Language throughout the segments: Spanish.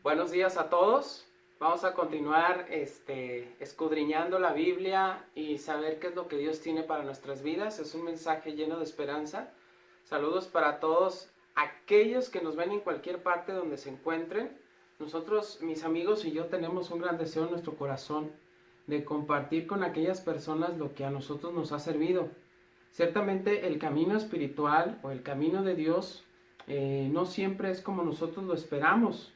Buenos días a todos. Vamos a continuar escudriñando la Biblia y saber qué es lo que Dios tiene para nuestras vidas. Es un mensaje lleno de esperanza. Saludos para todos aquellos que nos ven en cualquier parte donde se encuentren. Nosotros, mis amigos y yo, tenemos un gran deseo en nuestro corazón de compartir con aquellas personas lo que a nosotros nos ha servido. Ciertamente el camino espiritual o el camino de Dios no siempre es como nosotros lo esperamos.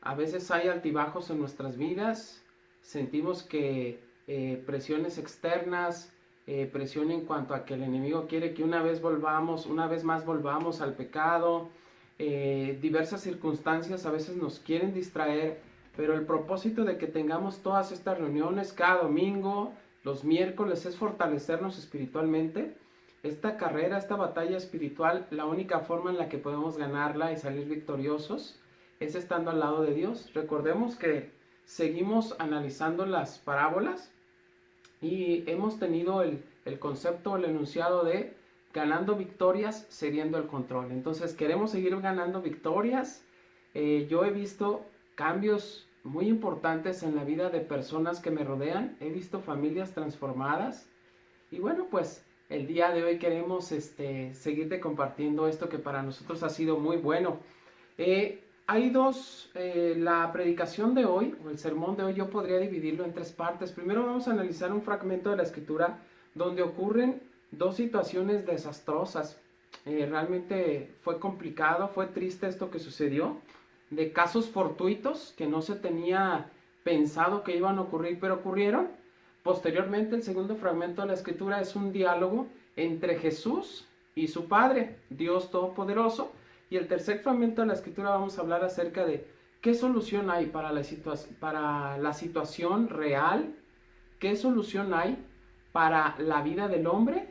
A veces hay altibajos en nuestras vidas, sentimos que presiones externas, presión en cuanto a que el enemigo quiere que una vez más volvamos al pecado, diversas circunstancias a veces nos quieren distraer, pero el propósito de que tengamos todas estas reuniones cada domingo, los miércoles, es fortalecernos espiritualmente. Esta carrera, esta batalla espiritual, la única forma en la que podemos ganarla y salir victoriosos es estando al lado de Dios. Recordemos que seguimos analizando las parábolas y hemos tenido el concepto, el enunciado de ganando victorias, cediendo el control. Entonces queremos seguir ganando victorias. Yo he visto cambios muy importantes en la vida de personas que me rodean. He visto familias transformadas. Y bueno, pues el día de hoy queremos seguirte compartiendo esto que para nosotros ha sido muy bueno. Hay dos, la predicación de hoy, o el sermón de hoy, yo podría dividirlo en tres partes. Primero vamos a analizar un fragmento de la escritura donde ocurren dos situaciones desastrosas. Realmente fue complicado, fue triste esto que sucedió, de casos fortuitos que no se tenía pensado que iban a ocurrir, pero ocurrieron. Posteriormente, el segundo fragmento de la escritura es un diálogo entre Jesús y su Padre, Dios Todopoderoso. Y el tercer fragmento de la escritura vamos a hablar acerca de qué solución hay para la situación real, qué solución hay para la vida del hombre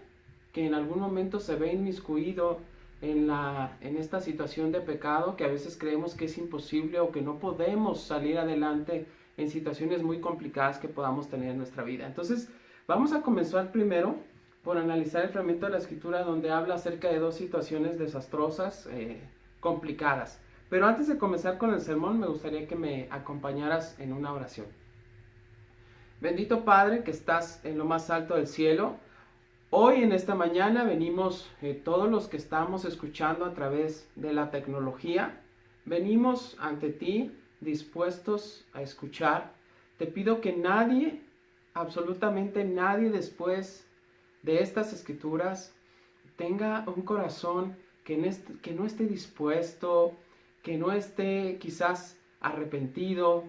que en algún momento se ve inmiscuido en esta situación de pecado, que a veces creemos que es imposible o que no podemos salir adelante en situaciones muy complicadas que podamos tener en nuestra vida. Entonces, vamos a comenzar primero por analizar el fragmento de la escritura donde habla acerca de dos situaciones desastrosas, complicadas. Pero antes de comenzar con el sermón, me gustaría que me acompañaras en una oración. Bendito Padre que estás en lo más alto del cielo, hoy en esta mañana venimos todos los que estamos escuchando a través de la tecnología, venimos ante ti dispuestos a escuchar. Te pido que nadie, absolutamente nadie después de estas escrituras tenga un corazón que no esté dispuesto, que no esté quizás arrepentido,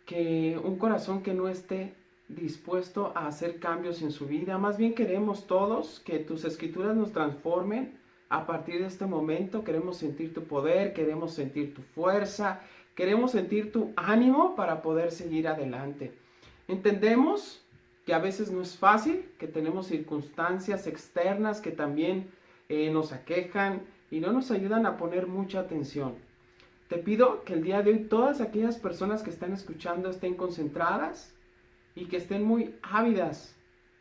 que un corazón que no esté dispuesto a hacer cambios en su vida. Más bien queremos todos que tus escrituras nos transformen. A partir de este momento queremos sentir tu poder, queremos sentir tu fuerza, queremos sentir tu ánimo para poder seguir adelante. Entendemos que a veces no es fácil, que tenemos circunstancias externas que también nos aquejan y no nos ayudan a poner mucha atención. Te pido que el día de hoy todas aquellas personas que están escuchando estén concentradas y que estén muy ávidas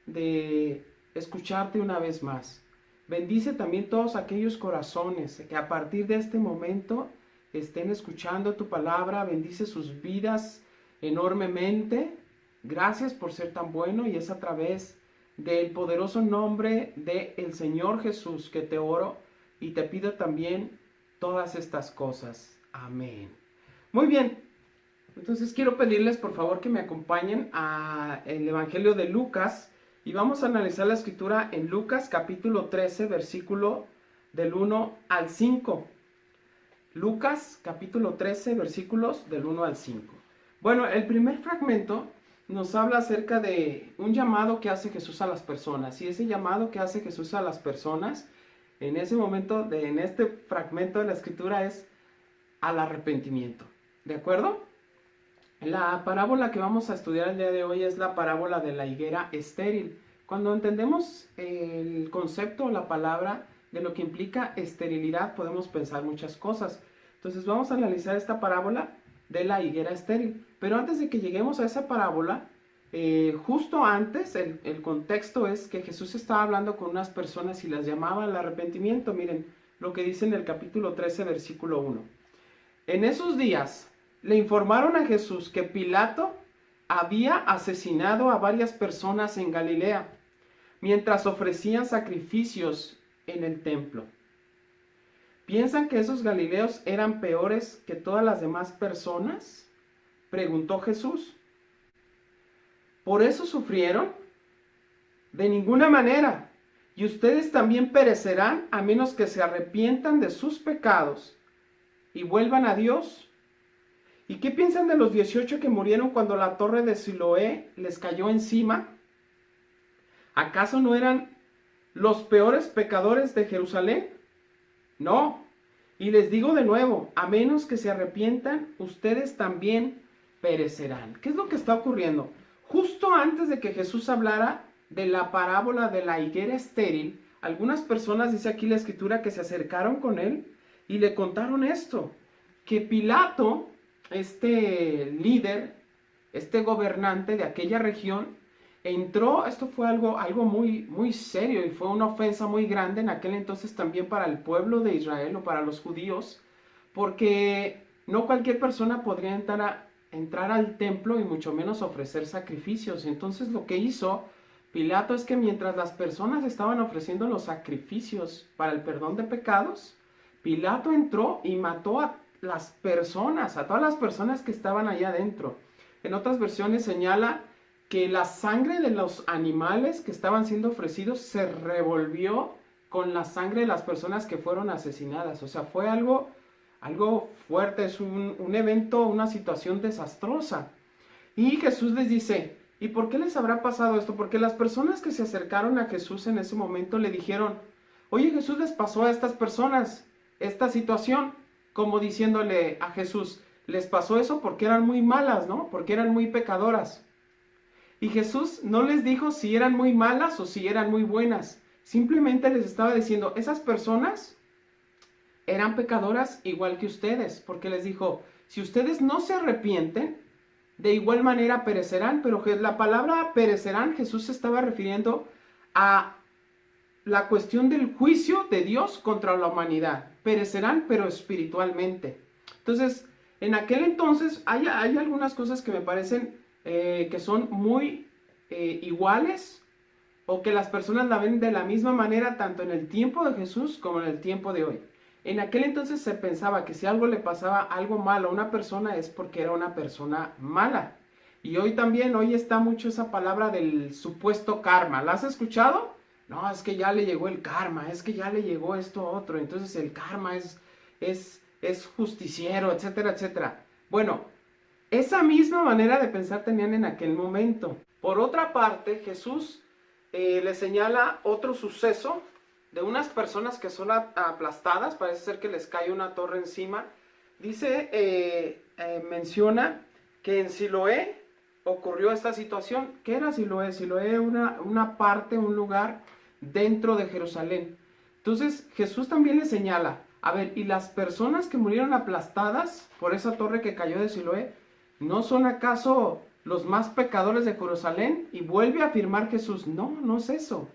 de escucharte una vez más. Bendice también todos aquellos corazones que a partir de este momento estén escuchando tu palabra. Bendice sus vidas enormemente. Gracias por ser tan bueno, y es a través del poderoso nombre del Señor Jesús que te oro y te pido también todas estas cosas. Amén. Muy bien, entonces quiero pedirles por favor que me acompañen al Evangelio de Lucas y vamos a analizar la escritura en Lucas capítulo 13, versículo del 1 al 5. Lucas capítulo 13, versículos del 1 al 5. Bueno, el primer fragmento nos habla acerca de un llamado que hace Jesús a las personas, y ese llamado que hace Jesús a las personas en ese momento, en este fragmento de la escritura, es al arrepentimiento. ¿De acuerdo? La parábola que vamos a estudiar el día de hoy es la parábola de la higuera estéril. Cuando entendemos el concepto o la palabra de lo que implica esterilidad, podemos pensar muchas cosas. Entonces vamos a analizar esta parábola de la higuera estéril. Pero antes de que lleguemos a esa parábola, justo antes, el contexto es que Jesús estaba hablando con unas personas y las llamaba al arrepentimiento. Miren lo que dice en el capítulo 13, versículo 1. En esos días le informaron a Jesús que Pilato había asesinado a varias personas en Galilea mientras ofrecían sacrificios en el templo. ¿Piensan que esos galileos eran peores que todas las demás personas?, preguntó Jesús. ¿Por eso sufrieron? De ninguna manera. Y ustedes también perecerán a menos que se arrepientan de sus pecados y vuelvan a Dios. ¿Y qué piensan de los 18 que murieron cuando la torre de Siloé les cayó encima? ¿Acaso no eran los peores pecadores de Jerusalén? No. Y les digo de nuevo, a menos que se arrepientan, ustedes también perecerán. ¿Qué es lo que está ocurriendo? Justo antes de que Jesús hablara de la parábola de la higuera estéril, algunas personas, dice aquí la escritura, que se acercaron con él y le contaron esto, que Pilato, este líder, este gobernante de aquella región, entró, esto fue algo muy, muy serio y fue una ofensa muy grande en aquel entonces también para el pueblo de Israel o para los judíos, porque no cualquier persona podría entrar al templo y mucho menos ofrecer sacrificios. Entonces lo que hizo Pilato es que mientras las personas estaban ofreciendo los sacrificios para el perdón de pecados, Pilato entró y mató a las personas, a todas las personas que estaban allá adentro. En otras versiones señala que la sangre de los animales que estaban siendo ofrecidos se revolvió con la sangre de las personas que fueron asesinadas. O sea, fue algo fuerte, es un evento, una situación desastrosa. Y Jesús les dice, ¿y por qué les habrá pasado esto? Porque las personas que se acercaron a Jesús en ese momento le dijeron, oye, Jesús, les pasó a estas personas esta situación, como diciéndole a Jesús, les pasó eso porque eran muy malas, ¿no? Porque eran muy pecadoras. Y Jesús no les dijo si eran muy malas o si eran muy buenas. Simplemente les estaba diciendo, esas personas eran pecadoras igual que ustedes, porque les dijo, si ustedes no se arrepienten, de igual manera perecerán. Pero la palabra perecerán, Jesús se estaba refiriendo a la cuestión del juicio de Dios contra la humanidad. Perecerán, pero espiritualmente. Entonces, en aquel entonces hay algunas cosas que me parecen que son muy iguales, o que las personas la ven de la misma manera tanto en el tiempo de Jesús como en el tiempo de hoy. En aquel entonces se pensaba que si algo le pasaba algo malo a una persona es porque era una persona mala. Y hoy también, hoy está mucho esa palabra del supuesto karma. ¿La has escuchado? No, es que ya le llegó el karma, es que ya le llegó esto otro, entonces el karma es justiciero, etcétera, etcétera. Bueno, esa misma manera de pensar tenían en aquel momento. Por otra parte, Jesús le señala otro suceso de unas personas que son aplastadas, parece ser que les cae una torre encima. Dice, menciona que en Siloé ocurrió esta situación. ¿Qué era Siloé? Siloé era una parte, un lugar dentro de Jerusalén. Entonces Jesús también le señala, a ver, ¿y las personas que murieron aplastadas por esa torre que cayó de Siloé, no son acaso los más pecadores de Jerusalén? Y vuelve a afirmar Jesús, no, no es eso.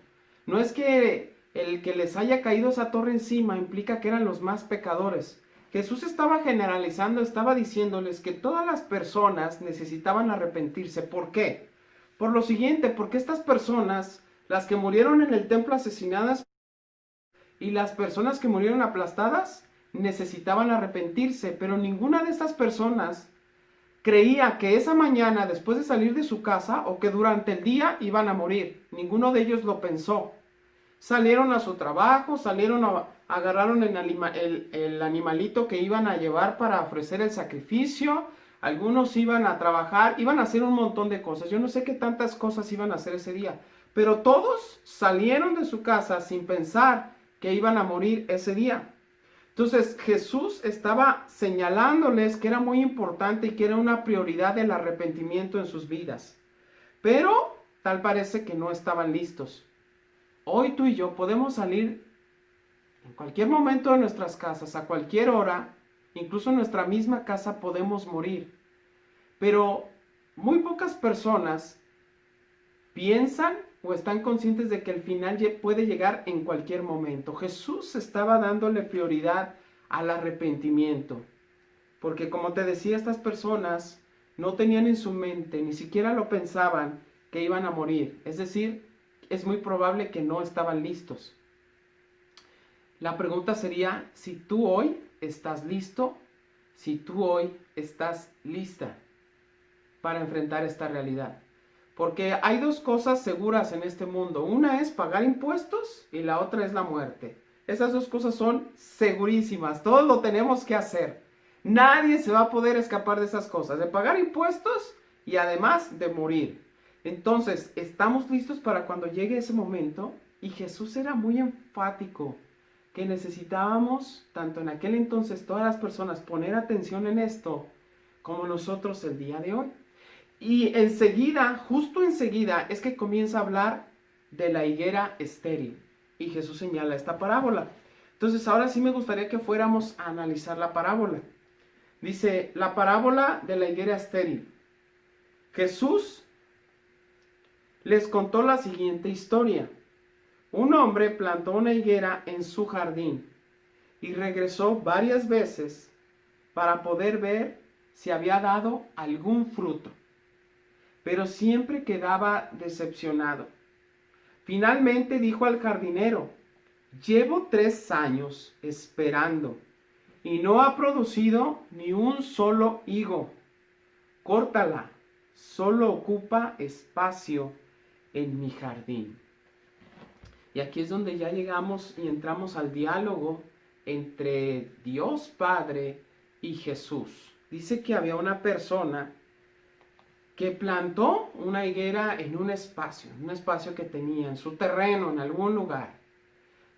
No es que el que les haya caído esa torre encima implica que eran los más pecadores. Jesús estaba generalizando, estaba diciéndoles que todas las personas necesitaban arrepentirse. ¿Por qué? Por lo siguiente, porque estas personas, las que murieron en el templo asesinadas y las personas que murieron aplastadas, necesitaban arrepentirse, pero ninguna de estas personas creía que esa mañana, después de salir de su casa, o que durante el día iban a morir. Ninguno de ellos lo pensó. Salieron a su trabajo, agarraron el animalito que iban a llevar para ofrecer el sacrificio. Algunos iban a trabajar, iban a hacer un montón de cosas. Yo no sé qué tantas cosas iban a hacer ese día, pero todos salieron de su casa sin pensar que iban a morir ese día. Entonces Jesús estaba señalándoles que era muy importante y que era una prioridad el arrepentimiento en sus vidas. Pero tal parece que no estaban listos. Hoy tú y yo podemos salir en cualquier momento de nuestras casas, a cualquier hora, incluso en nuestra misma casa podemos morir. Pero muy pocas personas piensan o están conscientes de que el final puede llegar en cualquier momento. Jesús estaba dándole prioridad al arrepentimiento. Porque como te decía, estas personas no tenían en su mente, ni siquiera lo pensaban, que iban a morir. Es decir, es muy probable que no estaban listos. La pregunta sería si tú hoy estás listo, si tú hoy estás lista para enfrentar esta realidad. Porque hay dos cosas seguras en este mundo. Una es pagar impuestos y la otra es la muerte. Esas dos cosas son segurísimas. Todos lo tenemos que hacer. Nadie se va a poder escapar de esas cosas. De pagar impuestos y además de morir. Entonces, ¿estamos listos para cuando llegue ese momento? Y Jesús era muy enfático que necesitábamos, tanto en aquel entonces, todas las personas poner atención en esto, como nosotros el día de hoy. Y enseguida, justo enseguida, es que comienza a hablar de la higuera estéril. Y Jesús señala esta parábola. Entonces, ahora sí me gustaría que fuéramos a analizar la parábola. Dice, la parábola de la higuera estéril. Jesús les contó la siguiente historia. Un hombre plantó una higuera en su jardín y regresó varias veces para poder ver si había dado algún fruto, pero siempre quedaba decepcionado. Finalmente dijo al jardinero, llevo 3 años esperando y no ha producido ni un solo higo. Córtala, solo ocupa espacio en mi jardín. Y aquí es donde ya llegamos y entramos al diálogo entre Dios Padre y Jesús. Dice que había una persona que plantó una higuera en un espacio que tenía, en su terreno, en algún lugar.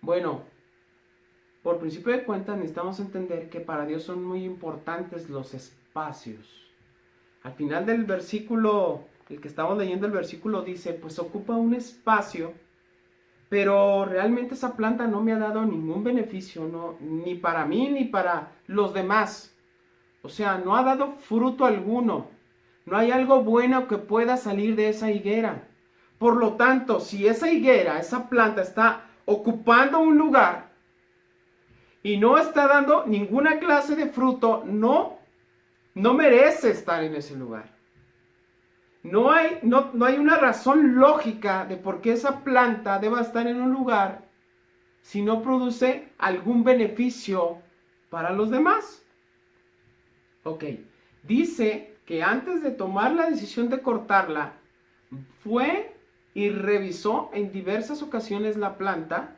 Bueno, por principio de cuentas necesitamos entender que para Dios son muy importantes los espacios. Al final del versículo, el que estamos leyendo el versículo dice, pues ocupa un espacio, pero realmente esa planta no me ha dado ningún beneficio, no, ni para mí ni para los demás. O sea, no ha dado fruto alguno. No hay algo bueno que pueda salir de esa higuera. Por lo tanto, si esa higuera, esa planta está ocupando un lugar y no está dando ninguna clase de fruto, no merece estar en ese lugar. No hay una razón lógica de por qué esa planta deba estar en un lugar si no produce algún beneficio para los demás. Ok, dice que antes de tomar la decisión de cortarla, fue y revisó en diversas ocasiones la planta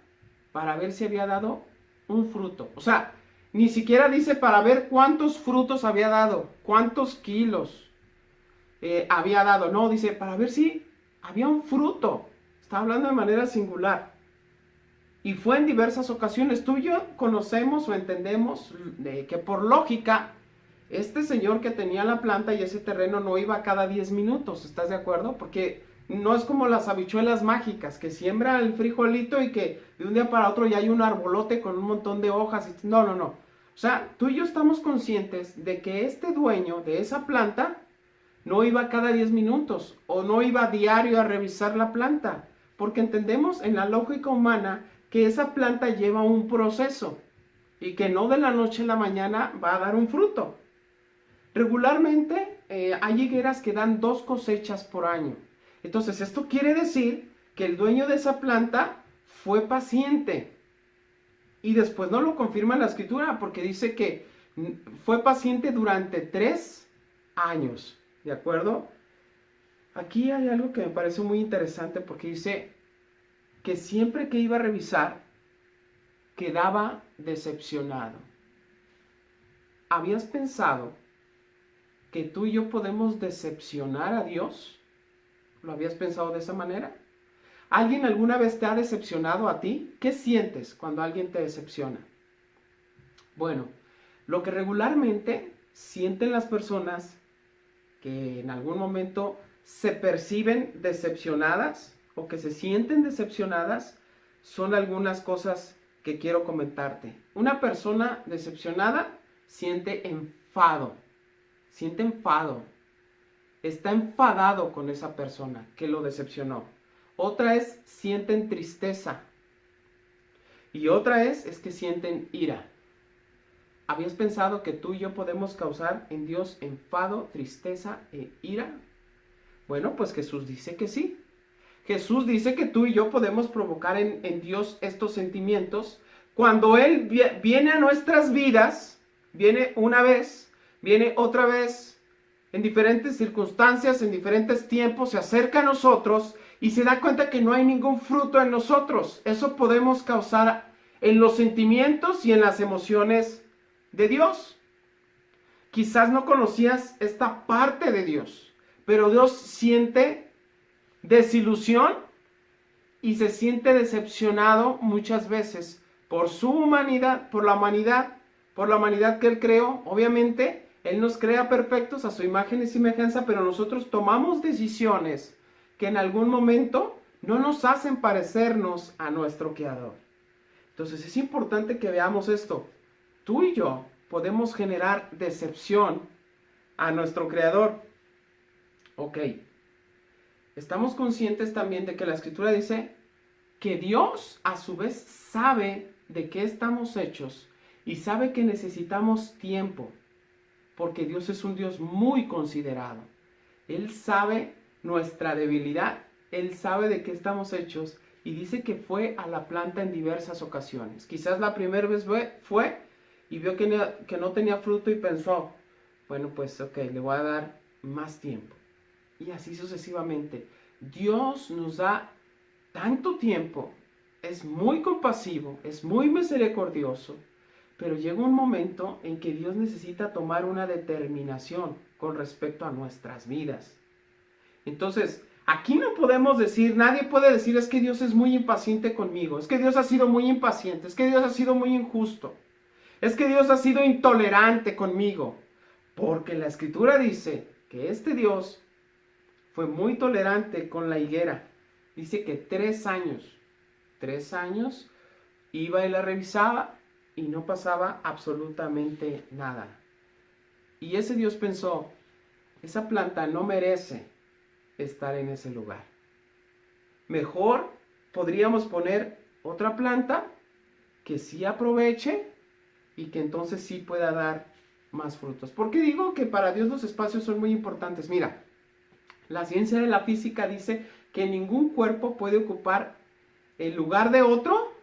para ver si había dado un fruto. O sea, ni siquiera dice para ver cuántos frutos había dado, cuántos kilos había dado. No, dice para ver si había un fruto. Está hablando de manera singular. Y fue en diversas ocasiones. Tú y yo conocemos o entendemos que por lógica, este señor que tenía la planta y ese terreno no iba cada 10 minutos. ¿Estás de acuerdo? Porque no es como las habichuelas mágicas, que siembra el frijolito y que de un día para otro ya hay un arbolote con un montón de hojas. No. O sea, tú y yo estamos conscientes de que este dueño de esa planta no iba cada 10 minutos o no iba a diario a revisar la planta, porque entendemos en la lógica humana que esa planta lleva un proceso y que no de la noche a la mañana va a dar un fruto. Regularmente hay higueras que dan 2 cosechas por año. Entonces esto quiere decir que el dueño de esa planta fue paciente. Y después no lo confirma la escritura porque dice que fue paciente durante 3 años. ¿De acuerdo? Aquí hay algo que me parece muy interesante porque dice que siempre que iba a revisar quedaba decepcionado. ¿Habías pensado que tú y yo podemos decepcionar a Dios? ¿Lo habías pensado de esa manera? ¿Alguien alguna vez te ha decepcionado a ti? ¿Qué sientes cuando alguien te decepciona? Bueno, lo que regularmente sienten las personas que en algún momento se perciben decepcionadas o que se sienten decepcionadas son algunas cosas que quiero comentarte. Una persona decepcionada siente enfado, está enfadado con esa persona que lo decepcionó. Otra es sienten tristeza y otra es que sienten ira. ¿Habías pensado que tú y yo podemos causar en Dios enfado, tristeza e ira? Bueno, pues Jesús dice que sí. Jesús dice que tú y yo podemos provocar en Dios estos sentimientos cuando Él viene a nuestras vidas, viene una vez, viene otra vez, en diferentes circunstancias, en diferentes tiempos, se acerca a nosotros y se da cuenta que no hay ningún fruto en nosotros. Eso podemos causar en los sentimientos y en las emociones de Dios. Quizás no conocías esta parte de Dios, pero Dios siente desilusión y se siente decepcionado muchas veces por su humanidad, por la humanidad que Él creó. Obviamente, Él nos crea perfectos a su imagen y semejanza, pero nosotros tomamos decisiones que en algún momento no nos hacen parecernos a nuestro Creador. Entonces es importante que veamos esto. Tú y yo podemos generar decepción a nuestro Creador. Ok. Estamos conscientes también de que la Escritura dice que Dios a su vez sabe de qué estamos hechos y sabe que necesitamos tiempo, porque Dios es un Dios muy considerado. Él sabe nuestra debilidad, Él sabe de qué estamos hechos y dice que fue a la planta en diversas ocasiones. Quizás la primera vez fue y vio que no tenía fruto y pensó, bueno, pues ok, le voy a dar más tiempo. Y así sucesivamente. Dios nos da tanto tiempo, es muy compasivo, es muy misericordioso, pero llega un momento en que Dios necesita tomar una determinación con respecto a nuestras vidas. Entonces, aquí no podemos decir, nadie puede decir, es que Dios es muy impaciente conmigo, es que Dios ha sido muy impaciente, es que Dios ha sido muy injusto, es que Dios ha sido intolerante conmigo, porque la Escritura dice que este Dios fue muy tolerante con la higuera. Dice que 3 años iba y la revisaba y no pasaba absolutamente nada. Y ese Dios pensó, esa planta no merece estar en ese lugar. Mejor podríamos poner otra planta que sí aproveche y que entonces sí pueda dar más frutos. ¿Por qué digo que para Dios los espacios son muy importantes? Mira, la ciencia de la física dice que ningún cuerpo puede ocupar el lugar de otro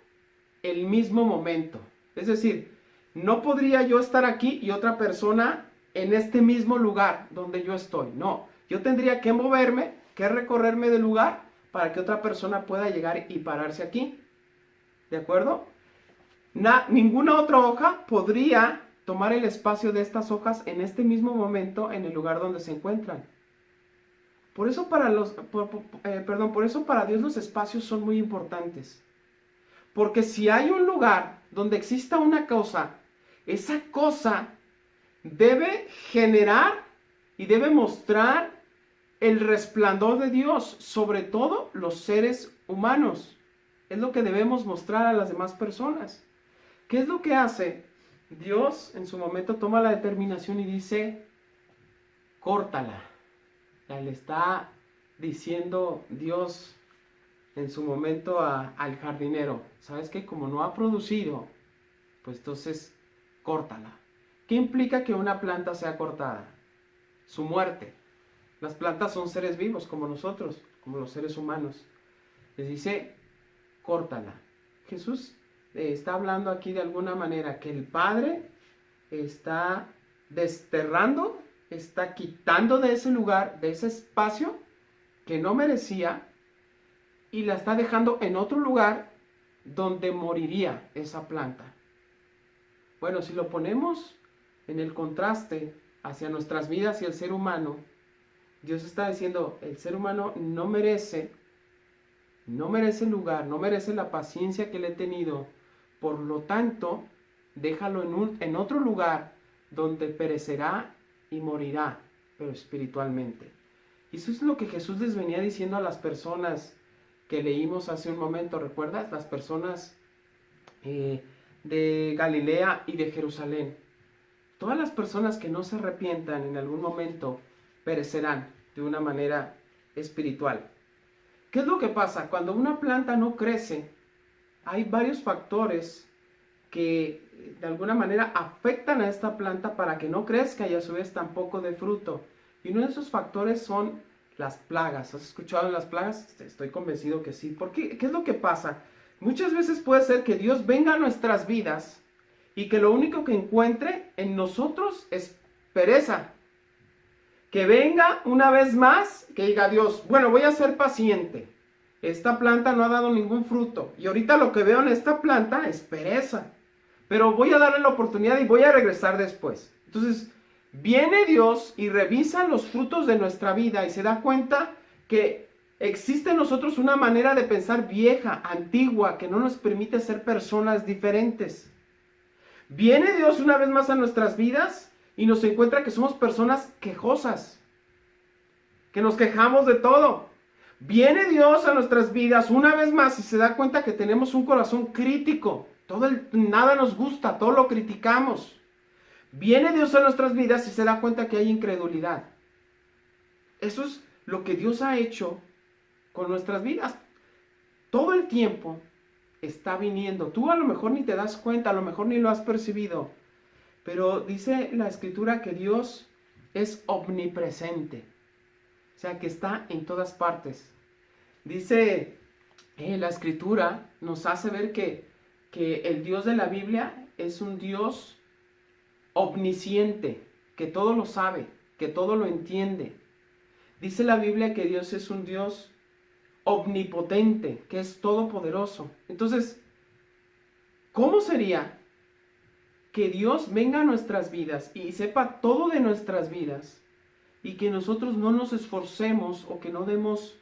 el mismo momento. Es decir, no podría yo estar aquí y otra persona en este mismo lugar donde yo estoy. No, yo tendría que moverme, que recorrerme del lugar para que otra persona pueda llegar y pararse aquí. ¿De acuerdo? Ninguna otra hoja podría tomar el espacio de estas hojas en este mismo momento en el lugar donde se encuentran. Por eso para Dios los espacios son muy importantes. Porque si hay un lugar donde exista una cosa, esa cosa debe generar y debe mostrar el resplandor de Dios, sobre todo los seres humanos. Es lo que debemos mostrar a las demás personas. ¿Qué es lo que hace? Dios en su momento toma la determinación y dice, córtala. Le está diciendo Dios en su momento al jardinero, ¿sabes qué? Como no ha producido, pues entonces córtala. ¿Qué implica que una planta sea cortada? Su muerte. Las plantas son seres vivos como nosotros, como los seres humanos. Les dice, córtala. Jesús está hablando aquí de alguna manera que el Padre está desterrando, está quitando de ese lugar, de ese espacio que no merecía y la está dejando en otro lugar donde moriría esa planta. Bueno, si lo ponemos en el contraste hacia nuestras vidas y el ser humano, Dios está diciendo, el ser humano no merece el lugar, no merece la paciencia que le he tenido, por lo tanto, déjalo en otro lugar donde perecerá y morirá, pero espiritualmente. Y eso es lo que Jesús les venía diciendo a las personas que leímos hace un momento, ¿recuerdas? Las personas de Galilea y de Jerusalén. Todas las personas que no se arrepientan en algún momento perecerán de una manera espiritual. ¿Qué es lo que pasa? Cuando una planta no crece, hay varios factores que de alguna manera afectan a esta planta para que no crezca y a su vez tampoco dé fruto. Y uno de esos factores son las plagas. ¿Has escuchado de las plagas? Estoy convencido que sí. ¿Por qué? ¿Qué es lo que pasa? Muchas veces puede ser que Dios venga a nuestras vidas y que lo único que encuentre en nosotros es pereza. Que venga una vez más, que diga Dios, bueno, voy a ser paciente. Esta planta no ha dado ningún fruto. Y ahorita lo que veo en esta planta es pereza. Pero voy a darle la oportunidad y voy a regresar después. Entonces, viene Dios y revisa los frutos de nuestra vida y se da cuenta que existe en nosotros una manera de pensar vieja, antigua, que no nos permite ser personas diferentes. Viene Dios una vez más a nuestras vidas y nos encuentra que somos personas quejosas, que nos quejamos de todo. Viene Dios a nuestras vidas una vez más y se da cuenta que tenemos un corazón crítico. Nada nos gusta, todo lo criticamos. Viene Dios a nuestras vidas y se da cuenta que hay incredulidad. Eso es lo que Dios ha hecho con nuestras vidas. Todo el tiempo está viniendo. Tú a lo mejor ni te das cuenta, a lo mejor ni lo has percibido. Pero dice la Escritura que Dios es omnipresente. O sea, que está en todas partes. Dice la Escritura, nos hace ver que el Dios de la Biblia es un Dios omnisciente, que todo lo sabe, que todo lo entiende. Dice la Biblia que Dios es un Dios omnipotente, que es todopoderoso. Entonces, ¿cómo sería que Dios venga a nuestras vidas y sepa todo de nuestras vidas y que nosotros no nos esforcemos o que no demos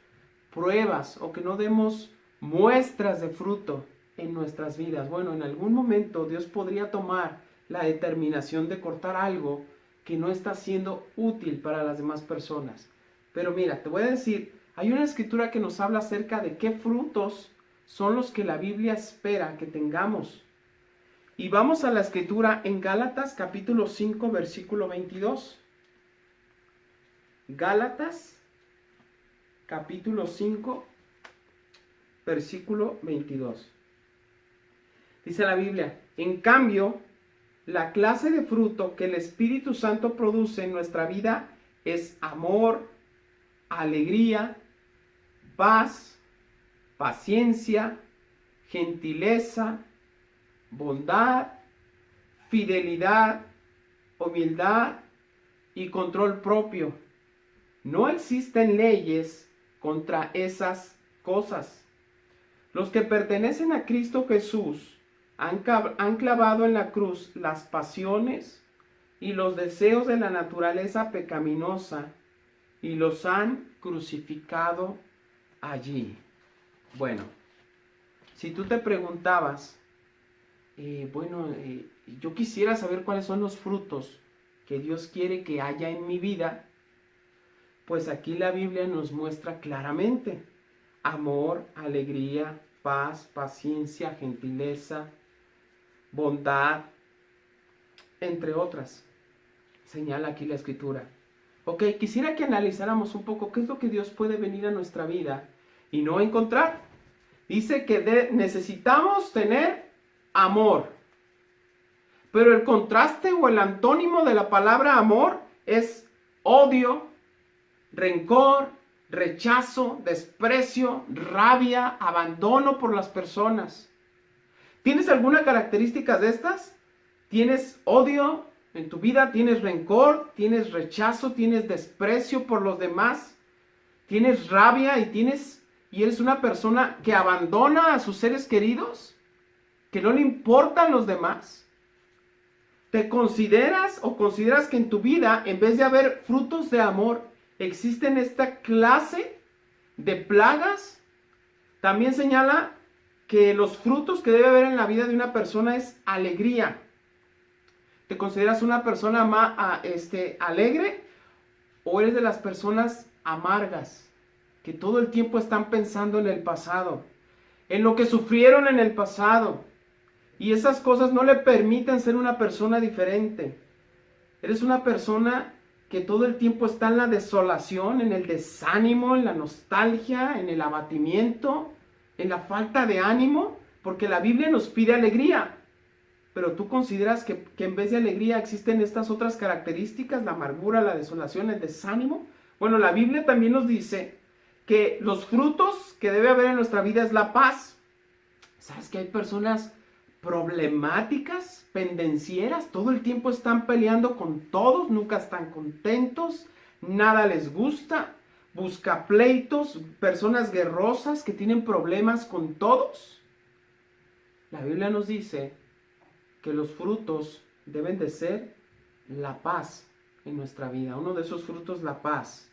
pruebas o que no demos muestras de fruto en nuestras vidas? Bueno, en algún momento Dios podría tomar la determinación de cortar algo que no está siendo útil para las demás personas. Pero mira, te voy a decir, hay una escritura que nos habla acerca de qué frutos son los que la Biblia espera que tengamos. Y vamos a la escritura en Gálatas capítulo 5 versículo 22. Gálatas capítulo 5 versículo 22. Dice la Biblia, en cambio, la clase de fruto que el Espíritu Santo produce en nuestra vida es amor, alegría, paz, paciencia, gentileza, bondad, fidelidad, humildad y control propio. No existen leyes contra esas cosas. Los que pertenecen a Cristo Jesús han clavado en la cruz las pasiones y los deseos de la naturaleza pecaminosa y los han crucificado allí. Bueno, si tú te preguntabas, yo quisiera saber cuáles son los frutos que Dios quiere que haya en mi vida, pues aquí la Biblia nos muestra claramente amor, alegría, paz, paciencia, gentileza, bondad, entre otras. Señala aquí la Escritura. Ok, quisiera que analizáramos un poco qué es lo que Dios puede venir a nuestra vida y no encontrar. Dice que necesitamos tener amor. Pero el contraste o el antónimo de la palabra amor es odio, rencor, rechazo, desprecio, rabia, abandono por las personas. ¿Tienes alguna característica de estas? ¿Tienes odio en tu vida? ¿Tienes rencor? ¿Tienes rechazo? ¿Tienes desprecio por los demás? ¿Tienes rabia y eres una persona que abandona a sus seres queridos? ¿Que no le importan los demás? ¿Te consideras o consideras que en tu vida, en vez de haber frutos de amor, existen esta clase de plagas? También señala que los frutos que debe haber en la vida de una persona es alegría. ¿Te consideras una persona alegre o eres de las personas amargas que todo el tiempo están pensando en el pasado, en lo que sufrieron en el pasado, y esas cosas no le permiten ser una persona diferente? Eres una persona que todo el tiempo está en la desolación, en el desánimo, en la nostalgia, en el abatimiento, en la falta de ánimo, porque la Biblia nos pide alegría. pero tú consideras que en vez de alegría existen estas otras características, la amargura, la desolación, el desánimo. Bueno, la Biblia también nos dice que los frutos que debe haber en nuestra vida es la paz. ¿Sabes que hay personas problemáticas, pendencieras? Todo el tiempo están peleando con todos, nunca están contentos, nada les gusta, busca pleitos, personas guerrosas que tienen problemas con todos. La Biblia nos dice que los frutos deben de ser la paz en nuestra vida. Uno de esos frutos, la paz.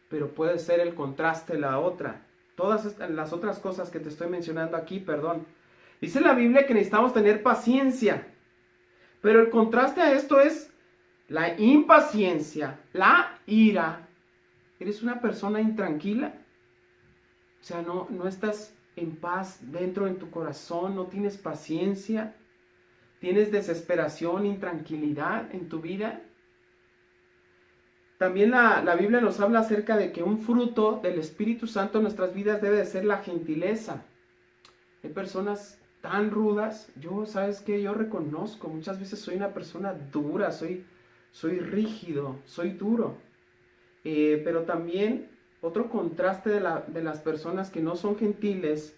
Pero puede ser el contraste, la otra. Todas las otras cosas que te estoy mencionando aquí, perdón. Dice la Biblia que necesitamos tener paciencia. Pero el contraste a esto es la impaciencia, la ira. ¿Eres una persona intranquila? O sea, no estás en paz dentro en tu corazón, no tienes paciencia. ¿Tienes desesperación, intranquilidad en tu vida? También la Biblia nos habla acerca de que un fruto del Espíritu Santo en nuestras vidas debe de ser la gentileza. Hay personas tan rudas. ¿Sabes qué? Yo reconozco, muchas veces soy una persona dura, soy rígido, soy duro. Pero también otro contraste de las personas que no son gentiles,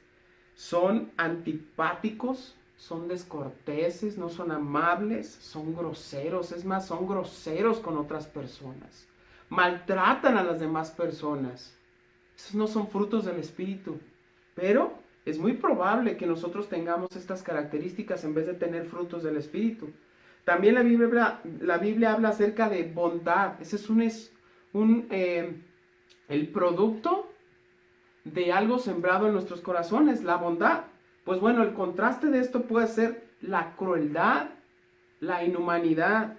son antipáticos, son descorteses, no son amables, son groseros, es más, son groseros con otras personas, maltratan a las demás personas. Esos no son frutos del Espíritu, pero es muy probable que nosotros tengamos estas características en vez de tener frutos del Espíritu. También la Biblia habla acerca de bondad. Ese es el producto de algo sembrado en nuestros corazones, la bondad. Pues bueno, el contraste de esto puede ser la crueldad, la inhumanidad.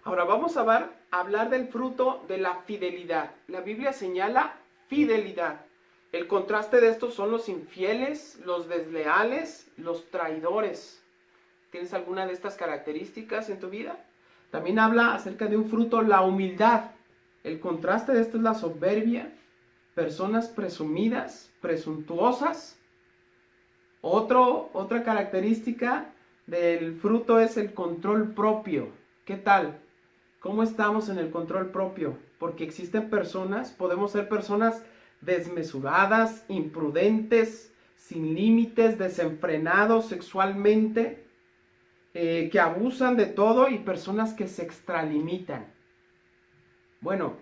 Ahora vamos a hablar del fruto de la fidelidad. La Biblia señala fidelidad. El contraste de estos son los infieles, los desleales, los traidores. ¿Tienes alguna de estas características en tu vida? También habla acerca de un fruto, la humildad. El contraste de esto es la soberbia, personas presumidas, presuntuosas. Otra característica del fruto es el control propio. ¿Qué tal? ¿Cómo estamos en el control propio? Porque existen personas, podemos ser personas desmesuradas, imprudentes, sin límites, desenfrenados sexualmente, que abusan de todo, y personas que se extralimitan. Bueno,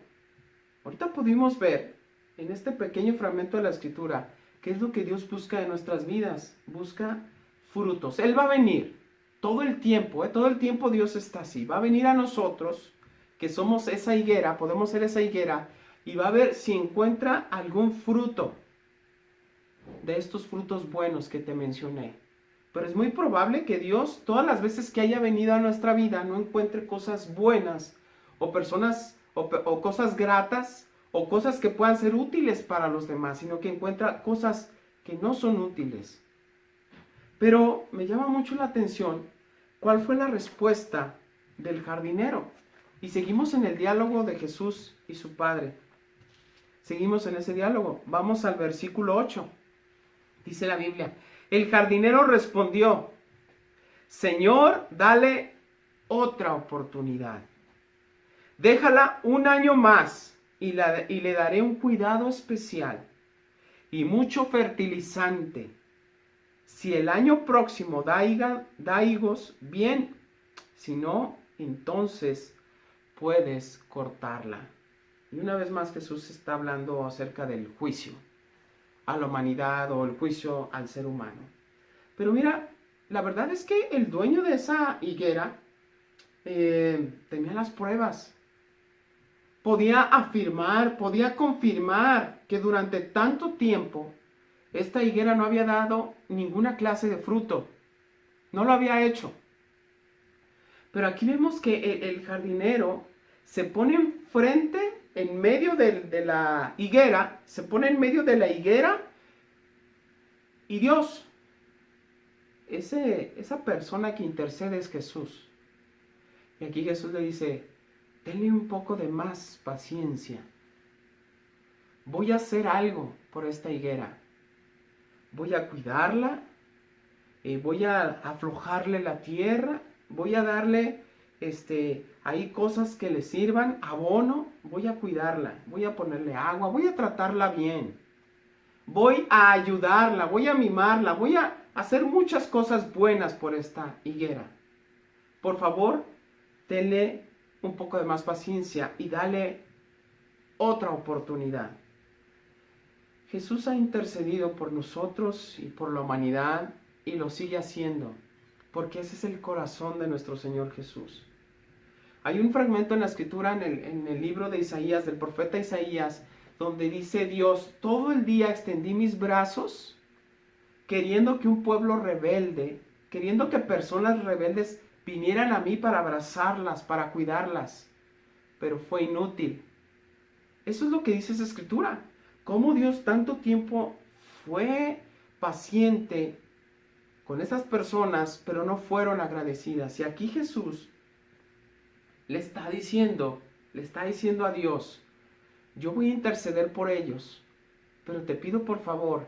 ahorita pudimos ver en este pequeño fragmento de la Escritura qué es lo que Dios busca en nuestras vidas. Busca frutos. Él va a venir todo el tiempo, todo el tiempo Dios está así. Va a venir a nosotros, que somos esa higuera, podemos ser esa higuera, y va a ver si encuentra algún fruto de estos frutos buenos que te mencioné. Pero es muy probable que Dios, todas las veces que haya venido a nuestra vida, no encuentre cosas buenas, o personas, o cosas gratas, o cosas que puedan ser útiles para los demás, sino que encuentra cosas que no son útiles. Pero me llama mucho la atención cuál fue la respuesta del jardinero. Y seguimos en el diálogo de Jesús y su Padre. Seguimos en ese diálogo. Vamos al versículo 8. Dice la Biblia: el jardinero respondió: Señor, dale otra oportunidad. Déjala un año más y le daré un cuidado especial y mucho fertilizante. Si el año próximo da higos, bien; si no, entonces puedes cortarla. Y una vez más Jesús está hablando acerca del juicio a la humanidad, o el juicio al ser humano. Pero mira, la verdad es que el dueño de esa higuera tenía las pruebas. Podía afirmar, podía confirmar que durante tanto tiempo esta higuera no había dado ninguna clase de fruto. No lo había hecho. Pero aquí vemos que el jardinero se pone enfrente, en medio de la higuera, se pone en medio de la higuera, y Dios, esa persona que intercede es Jesús. Y aquí Jesús le dice: tenle un poco de más paciencia. Voy a hacer algo por esta higuera. Voy a cuidarla, voy a aflojarle la tierra, voy a darle ahí cosas que le sirvan, abono, voy a cuidarla, voy a ponerle agua, voy a tratarla bien, voy a ayudarla, voy a mimarla, voy a hacer muchas cosas buenas por esta higuera. Por favor, tenle un poco de más paciencia y dale otra oportunidad. Jesús ha intercedido por nosotros y por la humanidad y lo sigue haciendo, porque ese es el corazón de nuestro Señor Jesús. Hay un fragmento en la escritura, en el libro de Isaías, del profeta Isaías, donde dice Dios: todo el día extendí mis brazos, queriendo que un pueblo rebelde, queriendo que personas rebeldes vinieran a mí para abrazarlas, para cuidarlas, pero fue inútil. Eso es lo que dice esa escritura. Cómo Dios tanto tiempo fue paciente con esas personas, pero no fueron agradecidas. Y aquí Jesús le está diciendo a Dios: yo voy a interceder por ellos, pero te pido por favor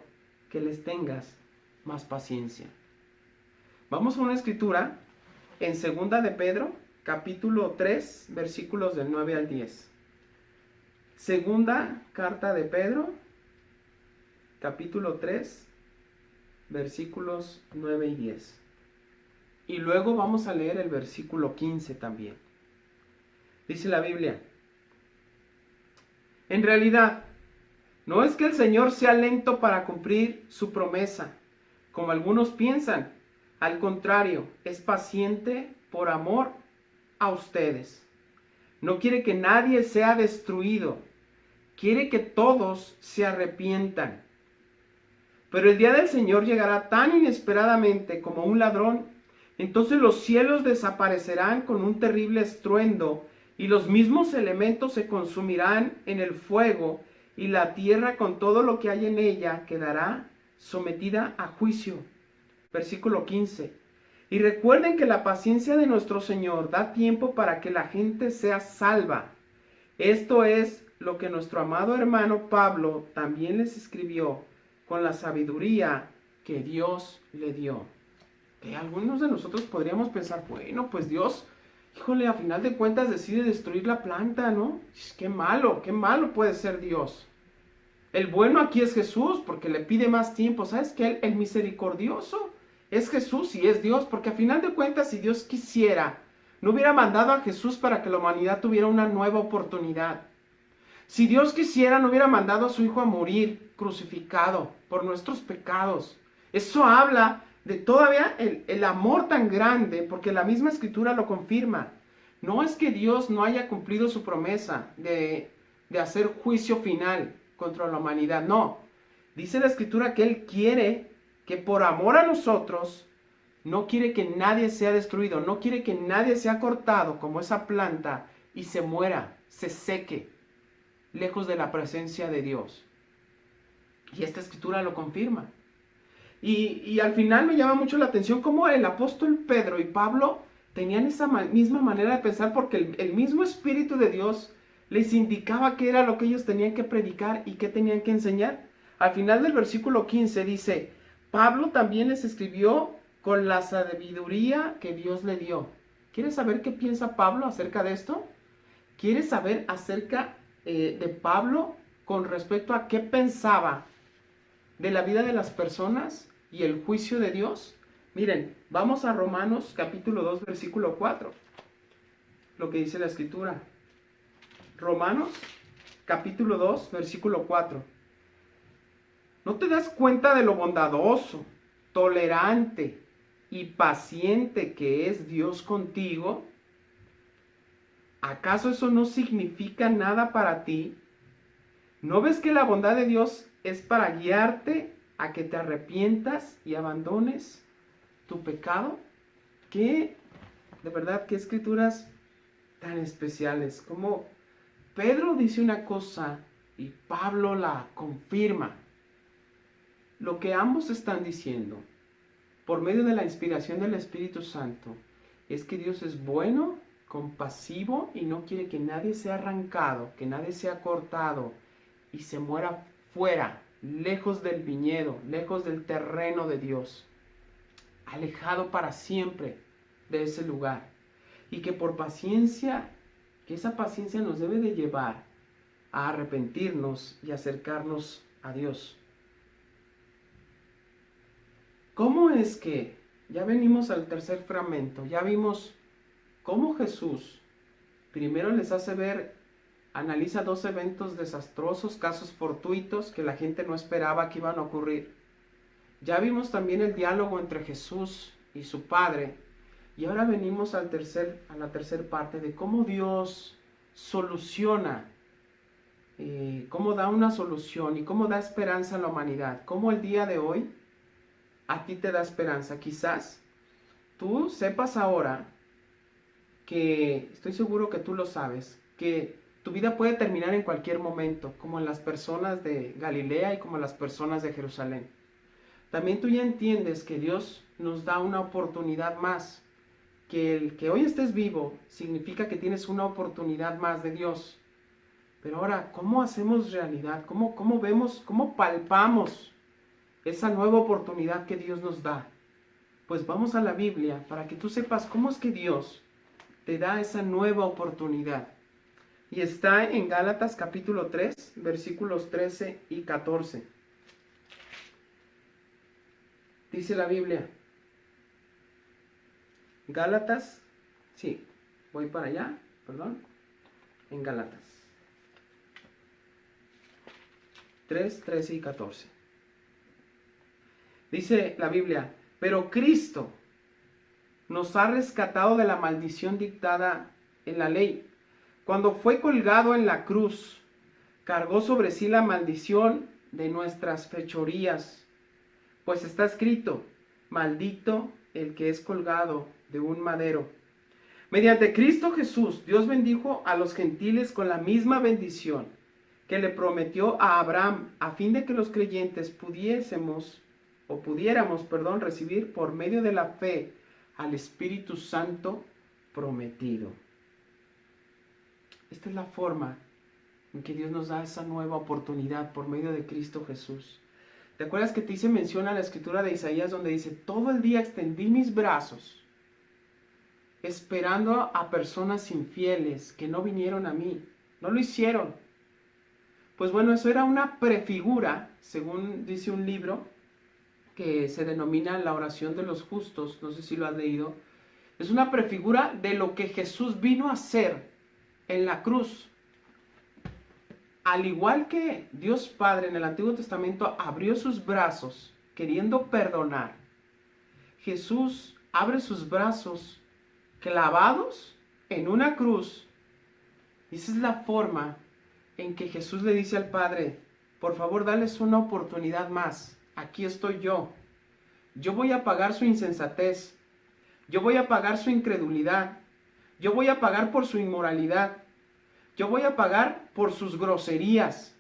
que les tengas más paciencia. Vamos a una escritura en 2 de Pedro, capítulo 3, versículos del 9 al 10. Segunda carta de Pedro, capítulo 3, versículos 9 y 10. Y luego vamos a leer el versículo 15 también. Dice la Biblia: en realidad, no es que el Señor sea lento para cumplir su promesa, como algunos piensan. Al contrario, es paciente por amor a ustedes. No quiere que nadie sea destruido. Quiere que todos se arrepientan. Pero el día del Señor llegará tan inesperadamente como un ladrón. Entonces los cielos desaparecerán con un terrible estruendo, y los mismos elementos se consumirán en el fuego, y la tierra con todo lo que hay en ella quedará sometida a juicio. Versículo 15. Y recuerden que la paciencia de nuestro Señor da tiempo para que la gente sea salva. Esto es lo que nuestro amado hermano Pablo también les escribió con la sabiduría que Dios le dio. Que algunos de nosotros podríamos pensar: bueno, pues Dios, híjole, a final de cuentas decide destruir la planta, ¿no? Qué malo puede ser Dios. El bueno aquí es Jesús, porque le pide más tiempo. ¿Sabes qué? El misericordioso es Jesús y es Dios, porque a final de cuentas, si Dios quisiera, no hubiera mandado a Jesús para que la humanidad tuviera una nueva oportunidad. Si Dios quisiera, no hubiera mandado a su Hijo a morir crucificado por nuestros pecados. Eso habla de todavía el amor tan grande, porque la misma Escritura lo confirma. No es que Dios no haya cumplido su promesa de hacer juicio final contra la humanidad, no. Dice la Escritura que Él quiere que por amor a nosotros, no quiere que nadie sea destruido, no quiere que nadie sea cortado como esa planta y se muera, se seque, lejos de la presencia de Dios. Y esta Escritura lo confirma. Y al final me llama mucho la atención cómo el apóstol Pedro y Pablo tenían esa misma manera de pensar, porque el mismo Espíritu de Dios les indicaba qué era lo que ellos tenían que predicar y qué tenían que enseñar. Al final del versículo 15 dice: Pablo también les escribió con la sabiduría que Dios le dio. ¿Quieres saber qué piensa Pablo acerca de esto? ¿Quieres saber acerca de Pablo con respecto a qué pensaba de la vida de las personas y el juicio de Dios? Miren, vamos a Romanos capítulo 2, versículo 4. Lo que dice la Escritura. Romanos capítulo 2, versículo 4. ¿No te das cuenta de lo bondadoso, tolerante y paciente que es Dios contigo? ¿Acaso eso no significa nada para ti? ¿No ves que la bondad de Dios es para guiarte a que te arrepientas y abandones tu pecado? De verdad, qué escrituras tan especiales. Como Pedro dice una cosa y Pablo la confirma. Lo que ambos están diciendo, por medio de la inspiración del Espíritu Santo, es que Dios es bueno, compasivo y no quiere que nadie sea arrancado, que nadie sea cortado y se muera fuera, lejos del viñedo, lejos del terreno de Dios. alejado para siempre de ese lugar. Y que por paciencia, que esa paciencia nos debe de llevar a arrepentirnos y acercarnos a Dios. ¿Cómo es que ya venimos al tercer fragmento? Ya vimos cómo Jesús primero les hace ver, analiza 2 eventos desastrosos, casos fortuitos que la gente no esperaba que iban a ocurrir. Ya vimos también el diálogo entre Jesús y su Padre. Y ahora venimos a la tercera parte de cómo Dios soluciona, cómo da una solución y cómo da esperanza a la humanidad. Cómo el día de hoy a ti te da esperanza. Quizás tú sepas ahora que, estoy seguro que tú lo sabes, que tu vida puede terminar en cualquier momento, como en las personas de Galilea y como en las personas de Jerusalén. También tú ya entiendes que Dios nos da una oportunidad más, que el que hoy estés vivo significa que tienes una oportunidad más de Dios. Pero ahora, ¿cómo hacemos realidad? ¿Cómo vemos, cómo palpamos esa nueva oportunidad que Dios nos da? Pues vamos a la Biblia para que tú sepas cómo es que Dios te da esa nueva oportunidad. Y está en Gálatas capítulo 3, versículos 13 y 14. Dice la Biblia. Gálatas, sí, voy para allá, perdón, en Gálatas 3, 13 y 14. Dice la Biblia, pero Cristo nos ha rescatado de la maldición dictada en la ley. Cuando fue colgado en la cruz, cargó sobre sí la maldición de nuestras fechorías. Pues está escrito, maldito el que es colgado de un madero. Mediante Cristo Jesús, Dios bendijo a los gentiles con la misma bendición que le prometió a Abraham, a fin de que los creyentes pudiéramos recibir por medio de la fe al Espíritu Santo prometido. Esta es la forma en que Dios nos da esa nueva oportunidad por medio de Cristo Jesús. ¿Te acuerdas que te hice mención a la escritura de Isaías donde dice, todo el día extendí mis brazos esperando a personas infieles que no vinieron a mí, no lo hicieron? Pues bueno, eso era una prefigura, según dice un libro que se denomina La oración de los justos, no sé si lo has leído, es una prefigura de lo que Jesús vino a hacer en la cruz. Al igual que Dios Padre en el Antiguo Testamento abrió sus brazos queriendo perdonar, Jesús abre sus brazos clavados en una cruz. Y esa es la forma en que Jesús le dice al Padre, por favor, dales una oportunidad más. Aquí estoy yo. Yo voy a pagar su insensatez. Yo voy a pagar su incredulidad. Yo voy a pagar por su inmoralidad. Yo voy a pagar por sus groserías.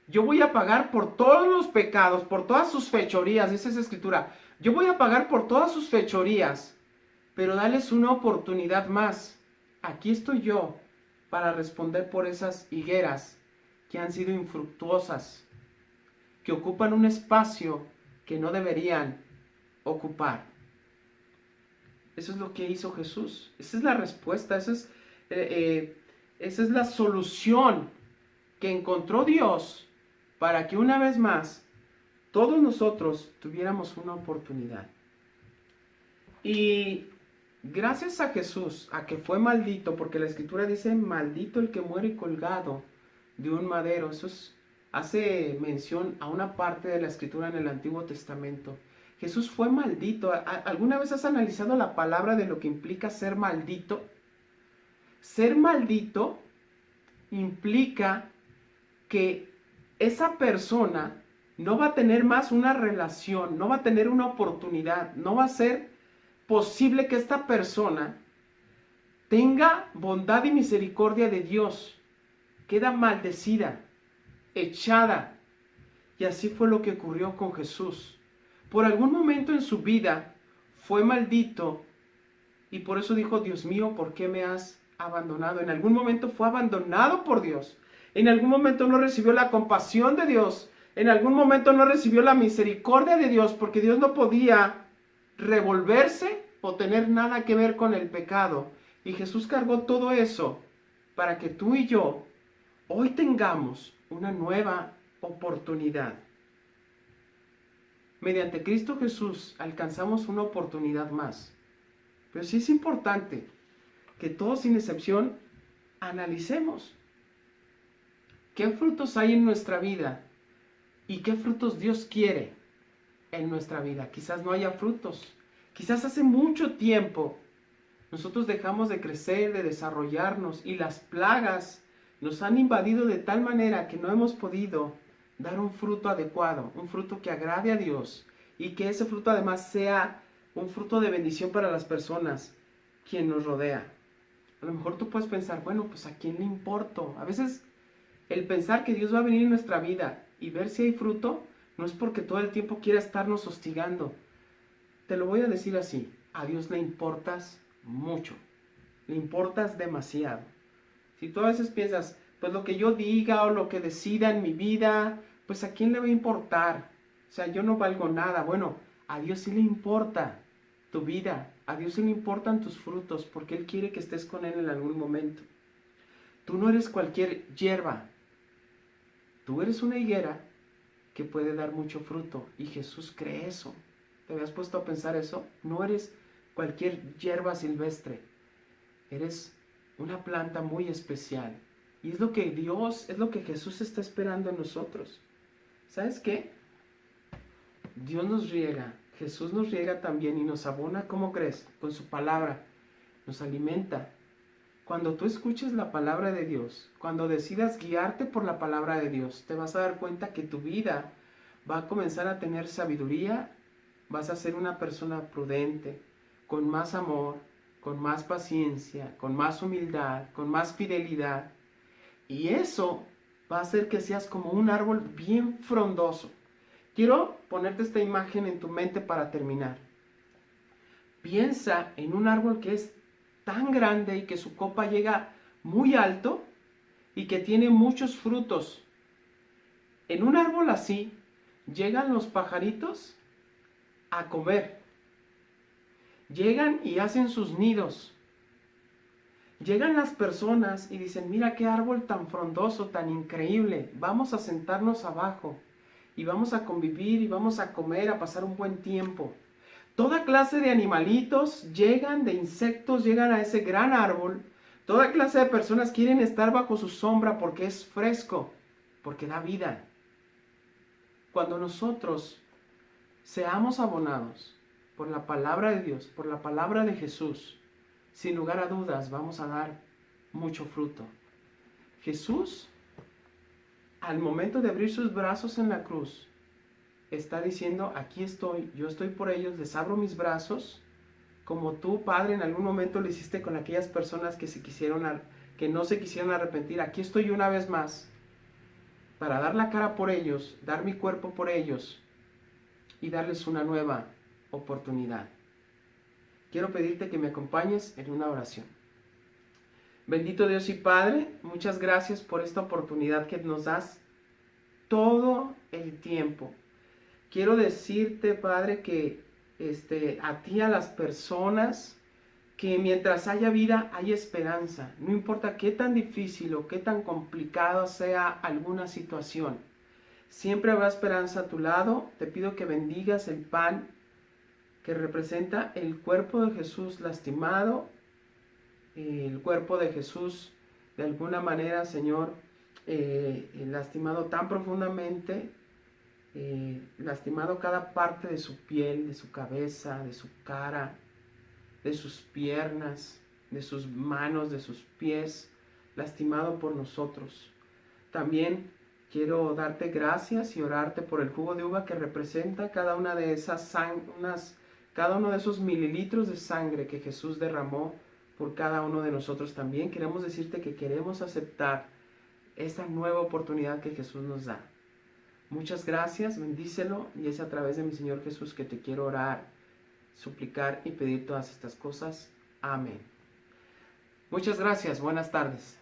Yo voy a pagar por todos los pecados, por todas sus fechorías. Esa es la escritura. Yo voy a pagar por todas sus fechorías. Pero dales una oportunidad más. Aquí estoy yo para responder por esas higueras que han sido infructuosas, que ocupan un espacio que no deberían ocupar. Eso es lo que hizo Jesús. Esa es la respuesta, esa es la solución que encontró Dios para que una vez más todos nosotros tuviéramos una oportunidad. Y gracias a Jesús, a que fue maldito, porque la Escritura dice, maldito el que muere colgado de un madero. Eso hace mención a una parte de la Escritura en el Antiguo Testamento. Jesús fue maldito. ¿Alguna vez has analizado la palabra de lo que implica ser maldito? Ser maldito implica que esa persona no va a tener más una relación, no va a tener una oportunidad, no va a ser posible que esta persona tenga bondad y misericordia de Dios. Queda maldecida, echada. Y así fue lo que ocurrió con Jesús. Por algún momento en su vida fue maldito y por eso dijo, Dios mío, ¿por qué me has abandonado? En algún momento fue abandonado por Dios. En algún momento no recibió la compasión de Dios. En algún momento no recibió la misericordia de Dios porque Dios no podía revolverse o tener nada que ver con el pecado. Y Jesús cargó todo eso para que tú y yo hoy tengamos una nueva oportunidad. Mediante Cristo Jesús alcanzamos una oportunidad más. Pero sí es importante que todos sin excepción analicemos qué frutos hay en nuestra vida y qué frutos Dios quiere en nuestra vida. Quizás no haya frutos. Quizás hace mucho tiempo nosotros dejamos de crecer, de desarrollarnos y las plagas nos han invadido de tal manera que no hemos podido dar un fruto adecuado, un fruto que agrade a Dios y que ese fruto además sea un fruto de bendición para las personas quien nos rodea. A lo mejor tú puedes pensar, bueno, pues ¿a quién le importo? A veces el pensar que Dios va a venir en nuestra vida y ver si hay fruto no es porque todo el tiempo quiera estarnos hostigando. Te lo voy a decir así, a Dios le importas mucho, le importas demasiado. Si tú a veces piensas, pues lo que yo diga o lo que decida en mi vida, pues ¿a quién le va a importar? O sea, yo no valgo nada. Bueno, a Dios sí le importa tu vida, a Dios sí le importan tus frutos, porque Él quiere que estés con Él en algún momento. Tú no eres cualquier hierba, tú eres una higuera que puede dar mucho fruto, y Jesús cree eso. ¿Te habías puesto a pensar eso? No eres cualquier hierba silvestre, eres una planta muy especial. Y es lo que Dios, es lo que Jesús está esperando en nosotros. ¿Sabes qué? Dios nos riega, Jesús nos riega también y nos abona, ¿cómo crees? Con su palabra, nos alimenta. Cuando tú escuches la palabra de Dios, cuando decidas guiarte por la palabra de Dios, te vas a dar cuenta que tu vida va a comenzar a tener sabiduría, vas a ser una persona prudente, con más amor, con más paciencia, con más humildad, con más fidelidad. Y eso va a hacer que seas como un árbol bien frondoso. Quiero ponerte esta imagen en tu mente para terminar. Piensa en un árbol que es tan grande y que su copa llega muy alto y que tiene muchos frutos. En un árbol así llegan los pajaritos a comer. Llegan y hacen sus nidos. Llegan las personas y dicen, mira qué árbol tan frondoso, tan increíble, vamos a sentarnos abajo y vamos a convivir y vamos a comer, a pasar un buen tiempo. Toda clase de animalitos llegan, de insectos, llegan a ese gran árbol. Toda clase de personas quieren estar bajo su sombra porque es fresco, porque da vida. Cuando nosotros seamos abonados por la palabra de Dios, por la palabra de Jesús, sin lugar a dudas vamos a dar mucho fruto. Jesús, al momento de abrir sus brazos en la cruz, está diciendo, aquí estoy, yo estoy por ellos, les abro mis brazos, como tú, Padre, en algún momento lo hiciste con aquellas personas que no se quisieron arrepentir. Aquí estoy una vez más, para dar la cara por ellos, dar mi cuerpo por ellos, y darles una nueva oportunidad. Quiero pedirte que me acompañes en una oración. Bendito Dios y Padre, muchas gracias por esta oportunidad que nos das todo el tiempo. Quiero decirte, Padre, que a ti, a las personas, que mientras haya vida, hay esperanza. No importa qué tan difícil o qué tan complicado sea alguna situación. Siempre habrá esperanza a tu lado. Te pido que bendigas el pan que representa el cuerpo de Jesús lastimado, el cuerpo de Jesús de alguna manera, Señor, lastimado tan profundamente, lastimado cada parte de su piel, de su cabeza, de su cara, de sus piernas, de sus manos, de sus pies, lastimado por nosotros. También quiero darte gracias y orarte por el jugo de uva que representa cada una de esas cada uno de esos mililitros de sangre que Jesús derramó por cada uno de nosotros también. Queremos decirte que queremos aceptar esta nueva oportunidad que Jesús nos da. Muchas gracias, bendícelo, y es a través de mi Señor Jesús que te quiero orar, suplicar y pedir todas estas cosas. Amén. Muchas gracias, buenas tardes.